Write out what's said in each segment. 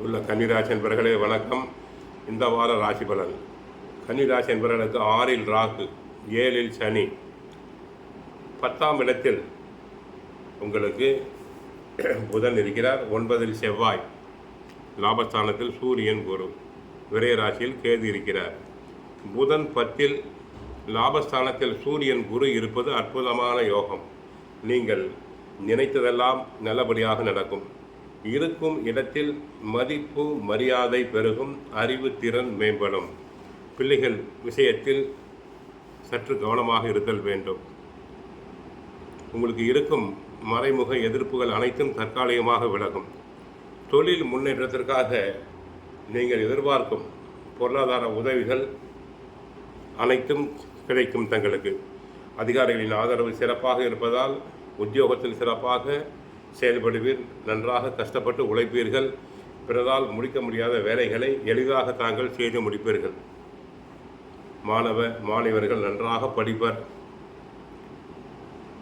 உள்ள கன்னிராசி என்பவர்களே வணக்கம். இந்த வார ராசி பலன். கன்னிராசி என்பவர்களுக்கு 6இல் ராகு, 7இல் சனி, 10ஆம் இடத்தில் உங்களுக்கு புதன் இருக்கிறார், 9இல் செவ்வாய், லாபஸ்தானத்தில் சூரியன், குரு, விரய ராசியில் கேது இருக்கிறார். புதன் 10இல் லாபஸ்தானத்தில் சூரியன், குரு இருப்பது அற்புதமான யோகம். நீங்கள் நினைத்ததெல்லாம் நல்லபடியாக நடக்கும். இருக்கும் இடத்தில் மதிப்பு மரியாதை பெருகும், அறிவு திறன் மேம்படும். பிள்ளைகள் விஷயத்தில் சற்று கவனமாக இருத்தல் வேண்டும். உங்களுக்கு இருக்கும் மறைமுக எதிர்ப்புகள் அனைத்தும் தற்காலிகமாக விலகும். தொழில் முன்னேற்றத்திற்காக நீங்கள் எதிர்பார்க்கும் பொருளாதார உதவிகள் அனைத்தும் கிடைக்கும். தங்களுக்கு அதிகாரிகளின் ஆதரவு சிறப்பாக இருப்பதால் உத்தியோகத்தில் சிறப்பாக செயல்படுவீர். நன்றாக கஷ்டப்பட்டு உழைப்பீர்கள். பிறரால் முடிக்க முடியாத வேலைகளை எளிதாக தாங்கள் செய்து முடிப்பீர்கள். மாணவர்கள் நன்றாக படிப்பர்,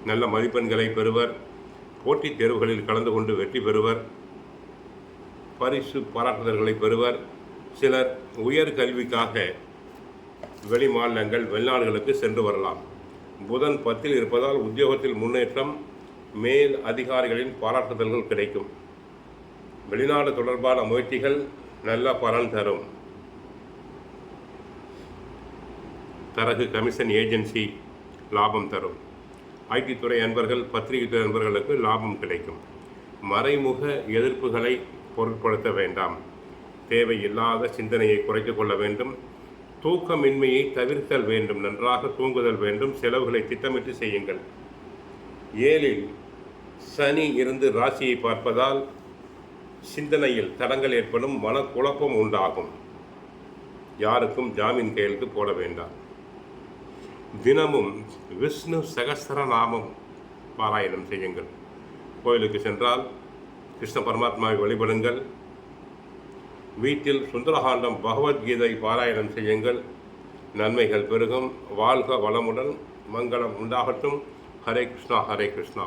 நல்ல மதிப்பெண்களை பெறுவர். போட்டித் தேர்வுகளில் கலந்து கொண்டு வெற்றி பெறுவர். பரிசு பாராட்டுதல்களை பெறுவர். சிலர் உயர் கல்விக்காக வெளி மாநிலங்கள் வெளிநாடுகளுக்கு சென்று வரலாம். புதன் 10இல் இருப்பதால் உத்தியோகத்தில் முன்னேற்றம், மேல் அதிகாரிகளின் பாராட்டுதல்கள் கிடைக்கும். வெளிநாடு தொடர்பான முயற்சிகள் நல்ல பலன் தரும். தரகு கமிஷன் ஏஜென்சி லாபம் தரும். ஐடி துறை அன்பர்கள், பத்திரிகை துறை அன்பர்களுக்கு லாபம் கிடைக்கும். மறைமுக எதிர்ப்புகளை பொருட்படுத்த வேண்டாம். தேவையில்லாத சிந்தனையை குறைத்துக் கொள்ள வேண்டும். தூக்கமின்மையை தவிர்த்தல் வேண்டும். நன்றாக தூங்குதல் வேண்டும். செலவுகளை திட்டமிட்டு செய்யுங்கள். 7இல் சனி இருந்து ராசியை பார்ப்பதால் சிந்தனையில் தடங்கள் ஏற்படும், மனக்குழப்பம் உண்டாகும். யாருக்கும் ஜாமீன் கையெழுத்து போட வேண்டாம். தினமும் விஷ்ணு சகஸ்ரநாமம் பாராயணம் செய்யுங்கள். கோயிலுக்கு சென்றால் கிருஷ்ண பரமாத்மாவை வழிபடுங்கள். வீட்டில் சுந்தரகாண்டம் பகவத்கீதை பாராயணம் செய்யுங்கள். நன்மைகள் பெருகும். வாழ்க வளமுடன். மங்களம் உண்டாகட்டும். ஹரே கிருஷ்ணா, ஹரே கிருஷ்ணா.